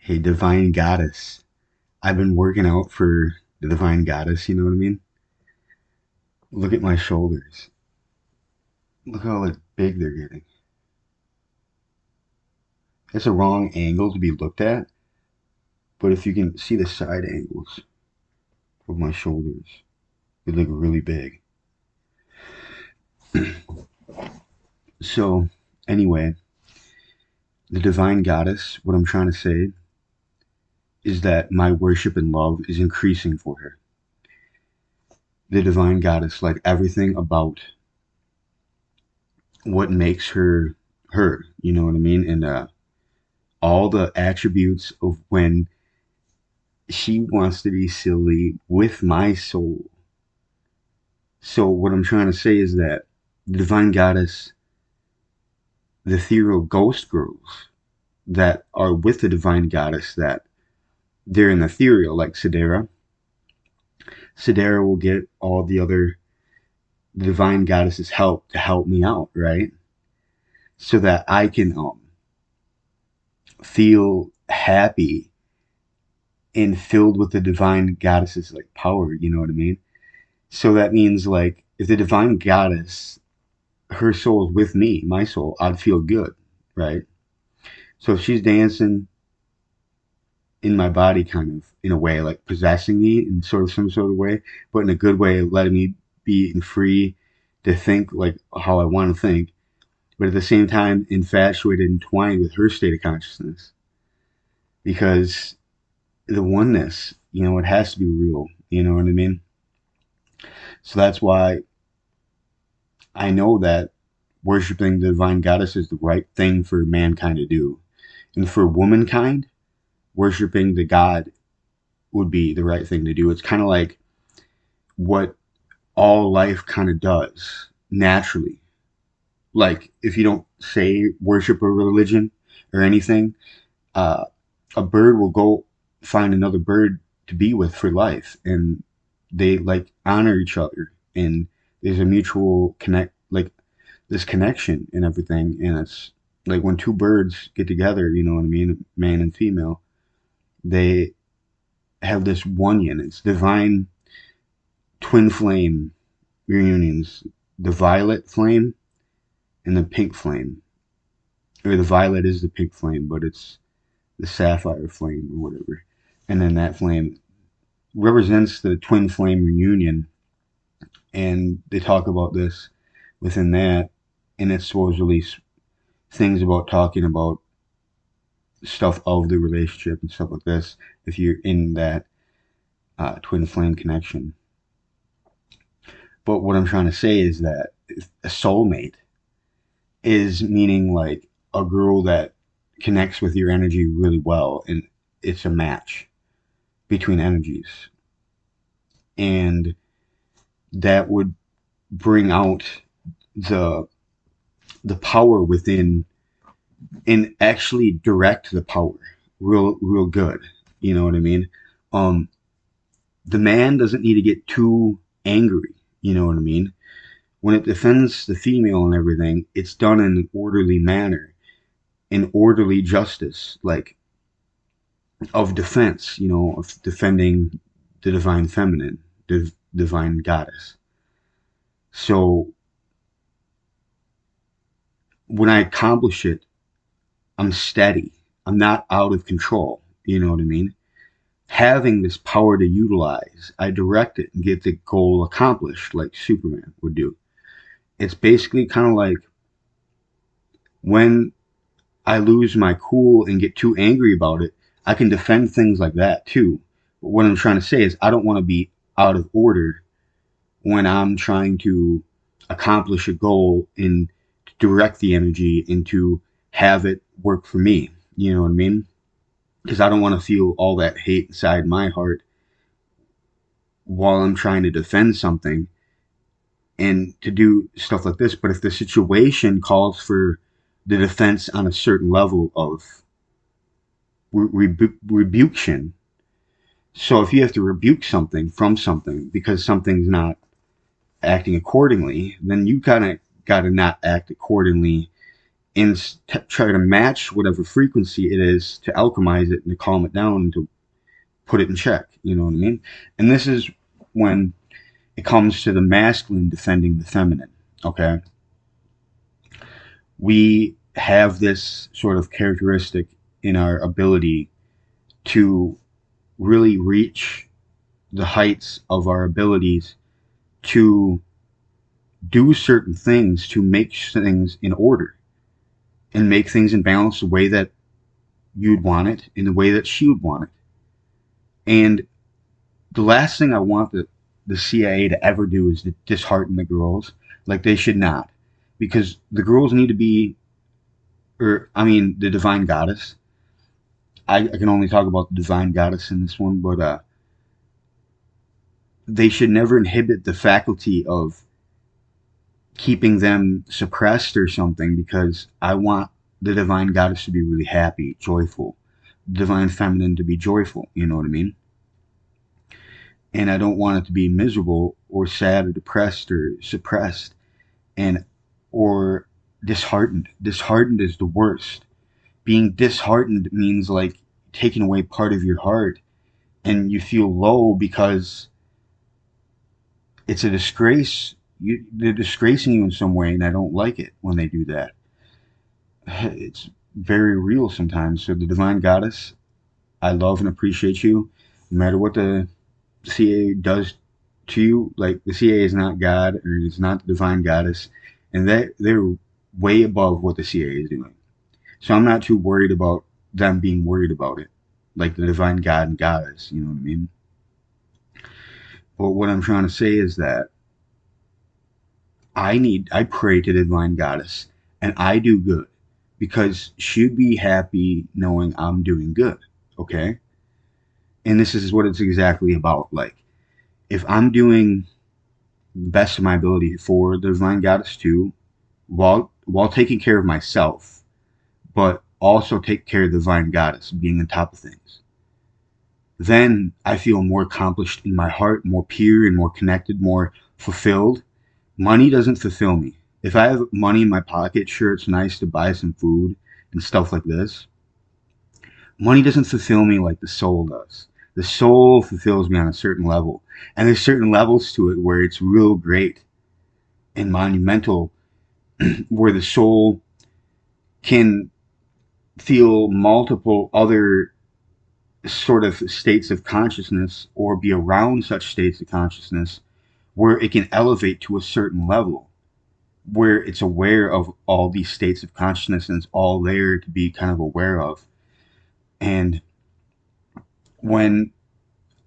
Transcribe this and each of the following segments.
Hey, Divine Goddess. I've been working out for the Divine Goddess, you know what I mean? Look at my shoulders. Look how like big they're getting. It's a wrong angle to be looked at, but if you can see the side angles of my shoulders, they look really big. So, anyway, the Divine Goddess, what I'm trying to say is that my worship and love is increasing for her. The Divine Goddess, like everything about what makes her her, you know what I mean? And all the attributes of when she wants to be silly with my soul. So what I'm trying to say is that the Divine Goddess, the ethereal ghost girls that are with the Divine Goddess, that they're in the ethereal, like Sidera. Sidera will get all the other Divine Goddesses help to help me out, right? So that I can feel happy and filled with the Divine Goddess's like power, you know what I mean? So that means like if the Divine Goddess, her soul is with me, my soul, I'd feel good, right? So if she's dancing in my body, kind of in a way, like possessing me in sort of some sort of way, but in a good way, letting me be free to think like how I want to think, but at the same time, infatuated and entwined with her state of consciousness, because the oneness, it has to be real. You know what I mean? So that's why I know that worshiping the divine goddess is the right thing for mankind to do. And for womankind, worshiping the god would be the right thing to do. It's kind of like what all life kind of does naturally. Like if you don't say worship a religion or anything, uh, a bird will go find another bird to be with for life, and they like honor each other, and there's a mutual connect, like this connection and everything. And it's like when two birds get together, you know what I mean, man and female, they have this union. It's divine twin flame reunions, the violet flame and the pink flame, or the violet is the pink flame, but it's the sapphire flame or whatever. And then that flame represents the twin flame reunion, and they talk about this within that, and it's supposedly things about talking about stuff of the relationship and stuff like this if you're in that twin flame connection. But what I'm trying to say is that a soulmate is meaning like a girl that connects with your energy really well, and it's a match between energies, and that would bring out the the power within and actually direct the power real good. You know what I mean? Um, the man doesn't need to get too angry. You know what I mean? When it defends the female and everything, it's done in an orderly manner, in orderly justice, like of defense. Of defending the divine feminine, the divine goddess. So when I accomplish it, I'm steady. I'm not out of control. You know what I mean? Having this power to utilize, I direct it and get the goal accomplished like Superman would do. It's basically kind of like when I lose my cool and get too angry about it, I can defend things like that too. But what I'm trying to say is I don't want to be out of order when I'm trying to accomplish a goal and direct the energy and to have it work for me. You know what I mean? Because I don't want to feel all that hate inside my heart while I'm trying to defend something and to do stuff like this. But if the situation calls for the defense on a certain level of rebuction, so if you have to rebuke something from something because something's not acting accordingly, then you kind of got to not act accordingly and try to match whatever frequency it is to alchemize it and to calm it down and to put it in check. You know what I mean? And this is when it comes to the masculine defending the feminine. Okay, we have this sort of characteristic in our ability to really reach the heights of our abilities to do certain things, to make things in order and make things in balance the way that you'd want it, in the way that she would want it. And the last thing I want the CIA to ever do is to dishearten the girls. Like, they should not. Because the girls need to be, or, I mean, the divine goddess. I can only talk about the divine goddess in this one, but they should never inhibit the faculty of keeping them suppressed or something, because I want the divine goddess to be really happy, joyful, divine feminine to be joyful, you know what I mean? And I don't want it to be miserable or sad or depressed or suppressed and or disheartened. Disheartened is the worst. Being disheartened means like taking away part of your heart and you feel low because it's a disgrace. They're disgracing you in some way, and I don't like it when they do that. It's very real sometimes. So the divine goddess, I love and appreciate you, no matter what the CA does to you. Like, the CA is not God, or it's not the divine goddess, and they're way above what the CA is doing. So I'm not too worried about them being worried about it, like the divine God and goddess. You know what I mean? But what I'm trying to say is that I pray to the divine goddess, and I do good because she'd be happy knowing I'm doing good. Okay, and this is what it's exactly about. Like, if I'm doing the best of my ability for the divine goddess too, while taking care of myself, but also take care of the divine goddess, being on top of things, then I feel more accomplished in my heart, more pure and more connected, more fulfilled. Money doesn't fulfill me. If I have money in my pocket, sure, it's nice to buy some food and stuff like this. Money doesn't fulfill me like the soul does. The soul fulfills me on a certain level. And there's certain levels to it where it's real great and monumental, where the soul can feel multiple other sort of states of consciousness or be around such states of consciousness where it can elevate to a certain level where it's aware of all these states of consciousness and it's all there to be kind of aware of. And when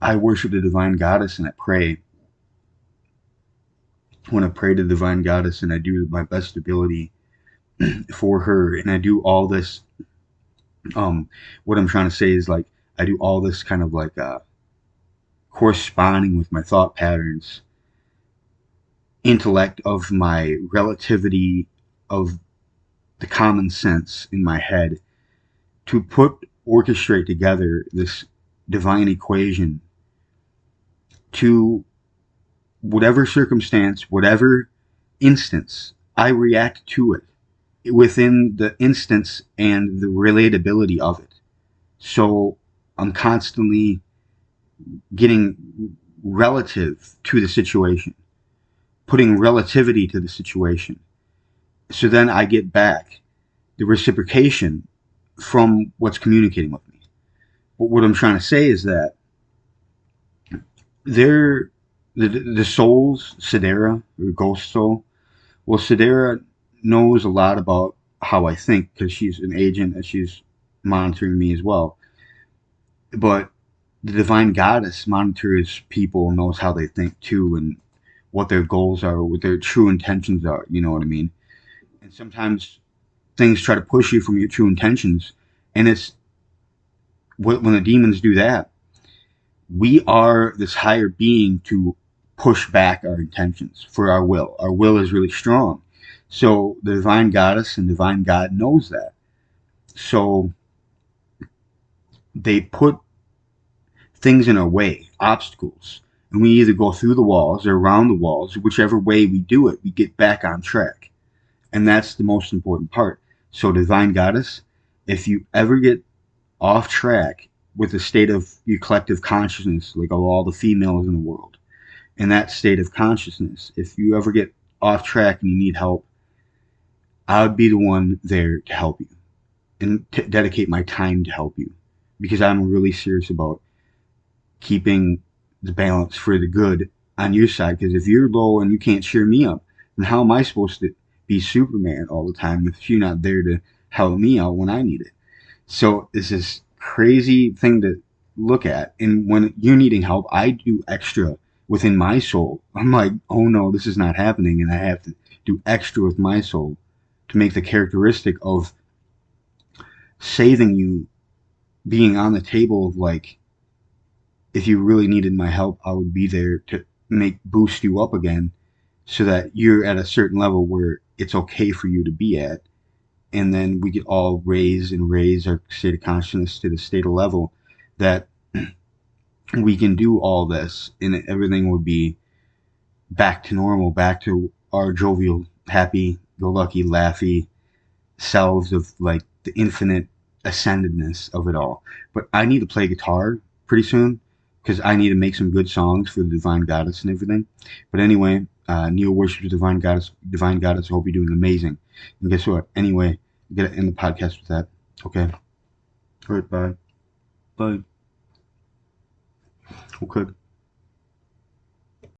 I worship the divine goddess and I pray, when I pray to the divine goddess and I do my best ability for her and I do all this, what I'm trying to say is, like, I do all this kind of like corresponding with my thought patterns, intellect of my relativity of the common sense in my head to orchestrate together this divine equation to whatever circumstance, whatever instance, I react to it within the instance and the relatability of it. So I'm constantly getting relative to the situation, putting relativity to the situation. So then I get back the reciprocation from what's communicating with me. But what I'm trying to say is that they're the souls, Sidera, or ghost soul. Well, Sidera knows a lot about how I think because she's an agent and she's monitoring me as well. But the divine goddess monitors people, knows how they think too, and what their goals are, what their true intentions are. You know what I mean? And sometimes things try to push you from your true intentions, and it's when the demons do that, we are this higher being to push back our intentions for our will. Our will is really strong. So the divine goddess and divine God knows that. So they put things in our way, obstacles. And we either go through the walls or around the walls, whichever way we do it, we get back on track. And that's the most important part. So, divine goddess, if you ever get off track with the state of your collective consciousness, like of all the females in the world, in that state of consciousness, if you ever get off track and you need help, I would be the one there to help you and to dedicate my time to help you because I'm really serious about keeping the balance for the good on your side. Because if you're low and you can't cheer me up, then how am I supposed to be Superman all the time if you're not there to help me out when I need it? So it's this crazy thing to look at. And when you're needing help, I do extra within my soul. I'm like, oh no, this is not happening. And I have to do extra with my soul to make the characteristic of saving you being on the table of like, if you really needed my help, I would be there to make boost you up again so that you're at a certain level where it's okay for you to be at. And then we could all raise our state of consciousness to the state of level that we can do all this and everything would be back to normal, back to our jovial, happy, go lucky, laughy selves of like the infinite ascendedness of it all. But I need to play guitar pretty soon because I need to make some good songs for the divine goddess and everything. But anyway, Neil worships the divine goddess. Divine goddess, I hope you're doing amazing. And guess what? Anyway, I'm gonna end the podcast with that. Okay. All right. Bye. Bye. Okay.